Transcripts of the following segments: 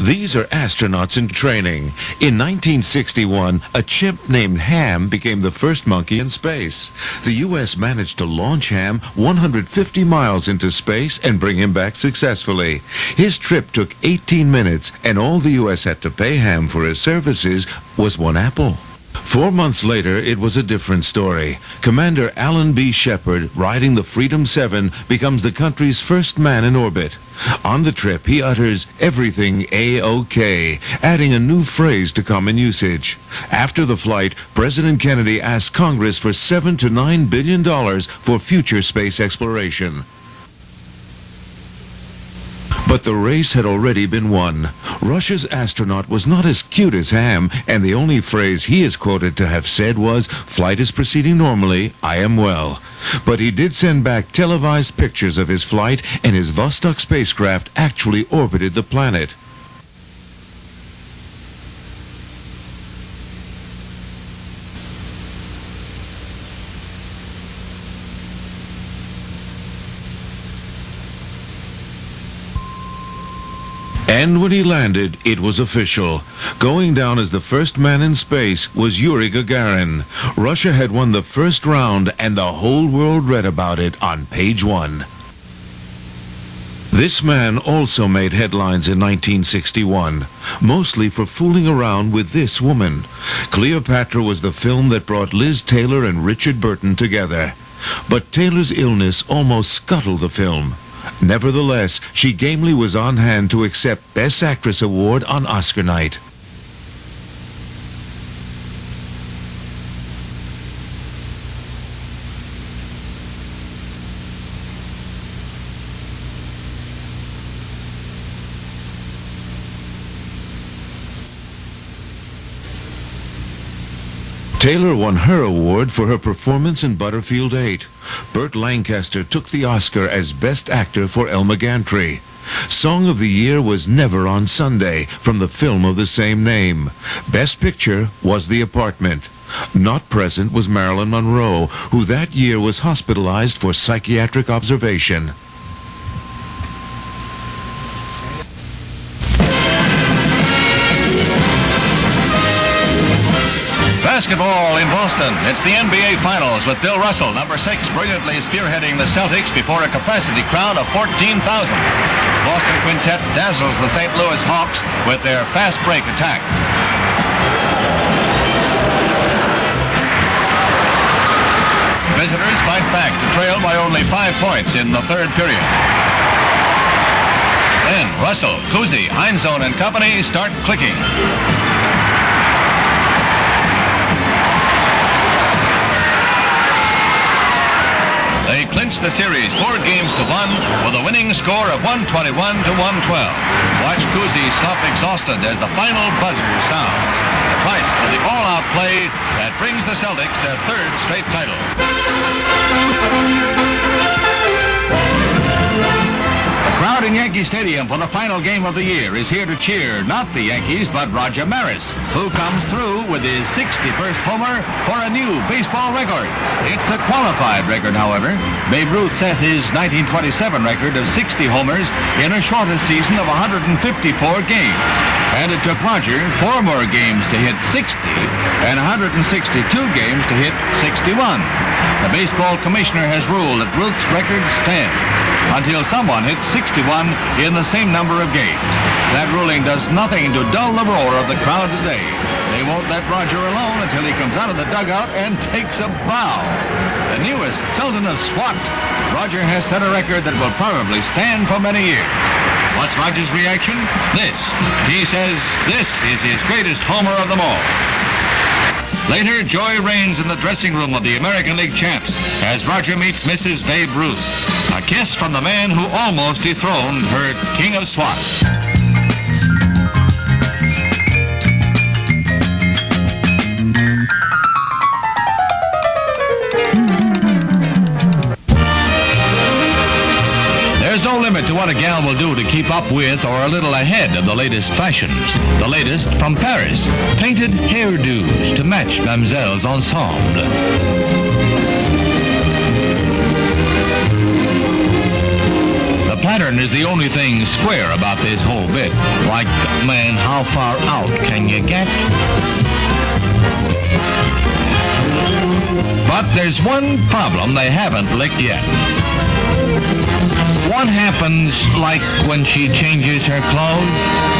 These are astronauts in training. In 1961, a chimp named Ham became the first monkey in space. The U.S. managed to launch Ham 150 miles into space and bring him back successfully. His trip took 18 minutes, and all the U.S. had to pay Ham for his services was one apple. 4 months later, it was a different story. Commander Alan B. Shepard, riding the Freedom 7, becomes the country's first man in orbit. On the trip, he utters everything A-OK, adding a new phrase to common usage. After the flight, President Kennedy asked Congress for $7 to $9 billion for future space exploration. But the race had already been won. Russia's astronaut was not as cute as Ham, and the only phrase he is quoted to have said was, "Flight is proceeding normally, I am well." But he did send back televised pictures of his flight, and his Vostok spacecraft actually orbited the planet. And when he landed, it was official. Going down as the first man in space was Yuri Gagarin. Russia had won the first round, and the whole world read about it on page 1. This man also made headlines in 1961, mostly for fooling around with this woman. Cleopatra was the film that brought Liz Taylor and Richard Burton together. But Taylor's illness almost scuttled the film. Nevertheless, she gamely was on hand to accept Best Actress award on Oscar night. Taylor won her award for her performance in Butterfield 8. Burt Lancaster took the Oscar as Best Actor for Elma Gantry. Song of the Year was Never on Sunday, from the film of the same name. Best Picture was The Apartment. Not present was Marilyn Monroe, who that year was hospitalized for psychiatric observation. Basketball in Boston. It's the NBA Finals with Bill Russell, number 6, brilliantly spearheading the Celtics before a capacity crowd of 14,000. Boston Quintet dazzles the St. Louis Hawks with their fast break attack. Visitors fight back to trail by only 5 points in the third period. Then Russell, Cousy, Heinzone and company start clicking. They clinch the series 4 games to 1 with a winning score of 121 to 112. Watch Cousy stop exhausted as the final buzzer sounds. The price for the all-out play that brings the Celtics their 3rd straight title. The crowd in Yankee Stadium for the final game of the year is here to cheer not the Yankees but Roger Maris, who comes through with his 61st homer for a new baseball record. It's a qualified record, however. Babe Ruth set his 1927 record of 60 homers in a shorter season of 154 games. And it took Roger 4 more games to hit 60 and 162 games to hit 61. The baseball commissioner has ruled that Ruth's record stands until someone hits 61 in the same number of games. That ruling does nothing to dull the roar of the crowd today. They won't let Roger alone until he comes out of the dugout and takes a bow. The newest Sultan of SWAT, Roger has set a record that will probably stand for many years. What's Roger's reaction? This. He says this is his greatest homer of them all. Later, joy reigns in the dressing room of the American League champs as Roger meets Mrs. Babe Ruth. A kiss from the man who almost dethroned her king of SWAT. There's no limit to what a gal will do to keep up with or a little ahead of the latest fashions. The latest from Paris. Painted hairdos to match Mademoiselle's ensemble. The platter Saturn is the only thing square about this whole bit. Like, man, how far out can you get? But there's one problem they haven't licked yet. What happens, like, when she changes her clothes?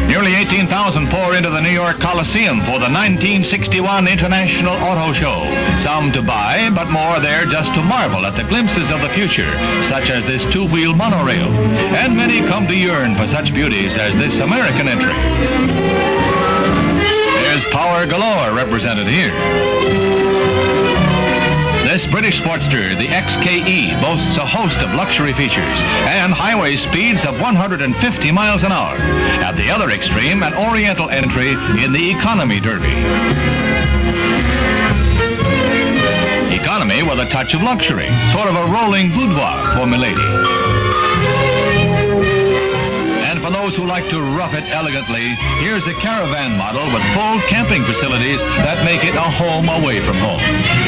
Nearly 18,000 pour into the New York Coliseum for the 1961 International Auto Show. Some to buy, but more there just to marvel at the glimpses of the future, such as this two-wheel monorail. And many come to yearn for such beauties as this American entry. There's power galore represented here. This British Sportster, the XKE, boasts a host of luxury features and highway speeds of 150 miles an hour. At the other extreme, an Oriental entry in the Economy Derby. Economy with a touch of luxury, sort of a rolling boudoir for milady. And for those who like to rough it elegantly, here's a caravan model with full camping facilities that make it a home away from home.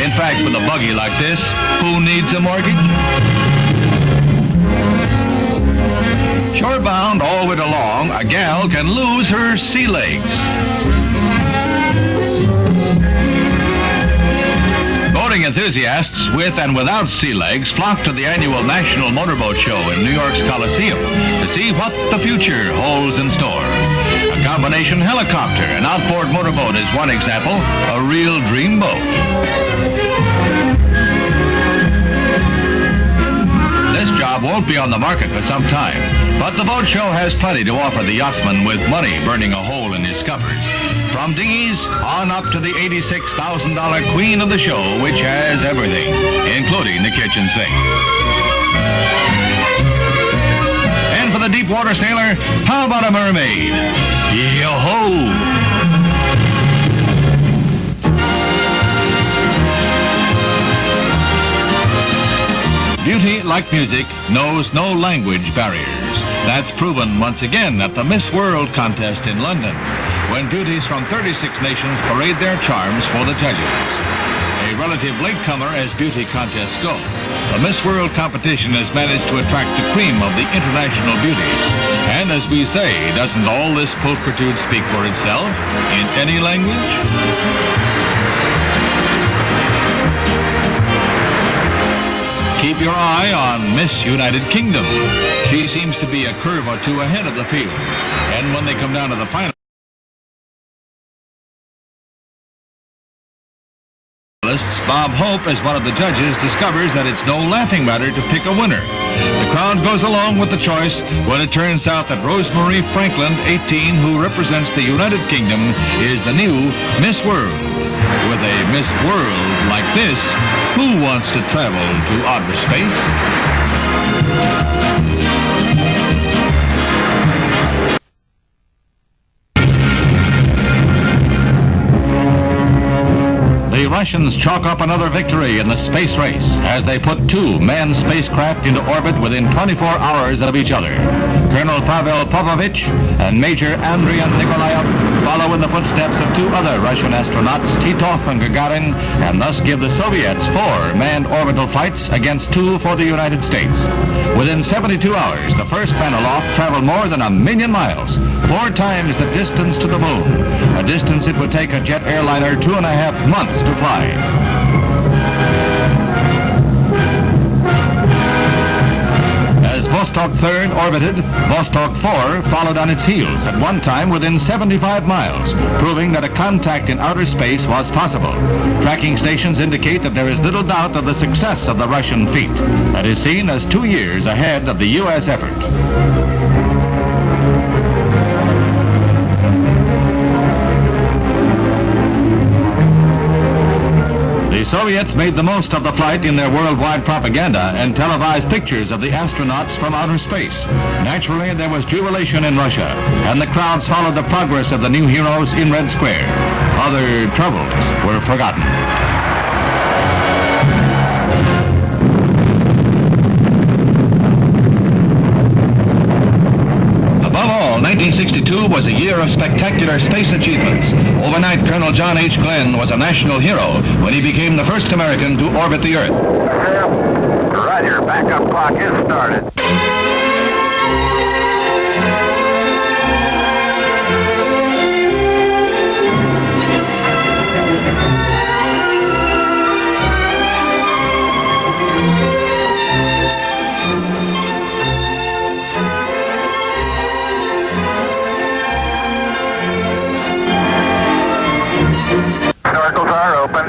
In fact, with a buggy like this, who needs a mortgage? Shorebound all winter long, a gal can lose her sea legs. Boating enthusiasts with and without sea legs flock to the annual National Motorboat Show in New York's Coliseum to see what the future holds in store. A combination helicopter and outboard motorboat is one example, a real dream boat. This job won't be on the market for some time, but the boat show has plenty to offer the yachtsman with money burning a hole in his scuppers. From dinghies on up to the $86,000 queen of the show, which has everything, including the kitchen sink. And for the deep water sailor, how about a mermaid? Yo-ho! Beauty, like music, knows no language barriers. That's proven once again at the Miss World contest in London, when beauties from 36 nations parade their charms for the judges. A relative latecomer as beauty contests go, the Miss World competition has managed to attract the cream of the international beauties. And as we say, doesn't all this pulchritude speak for itself in any language? Keep your eye on Miss United Kingdom. She seems to be a curve or two ahead of the field. And when they come down to the final, Bob Hope, as one of the judges, discovers that it's no laughing matter to pick a winner. The crowd goes along with the choice when it turns out that Rosemary Franklin, 18, who represents the United Kingdom, is the new Miss World. With a Miss World like this, who wants to travel to outer space? The Russians chalk up another victory in the space race as they put two manned spacecraft into orbit within 24 hours of each other. Colonel Pavel Povovich and Major Andrei Nikolaev follow in the footsteps of two other Russian astronauts, Titov and Gagarin, and thus give the Soviets 4 manned orbital flights against 2 for the United States. Within 72 hours, the first man aloft traveled more than 1 million miles, 4 times the distance to the moon, a distance it would take a jet airliner 2.5 months to fly. As Vostok 3rd orbited, Vostok 4 followed on its heels, at one time within 75 miles, proving that a contact in outer space was possible. Tracking stations indicate that there is little doubt of the success of the Russian feat, that is seen as 2 years ahead of the U.S. effort. The Soviets made the most of the flight in their worldwide propaganda and televised pictures of the astronauts from outer space. Naturally, there was jubilation in Russia, and the crowds followed the progress of the new heroes in Red Square. Other troubles were forgotten. Above all, 1962 was a year of spectacular space achievements. Overnight, Colonel John H. Glenn was a national hero when he became the first American to orbit the Earth. Roger, backup clock is started. Snorkels are open.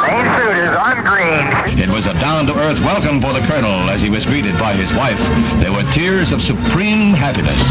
Main suit is on green. It was a down-to-earth welcome for the colonel as he was greeted by his wife. There were tears of supreme happiness.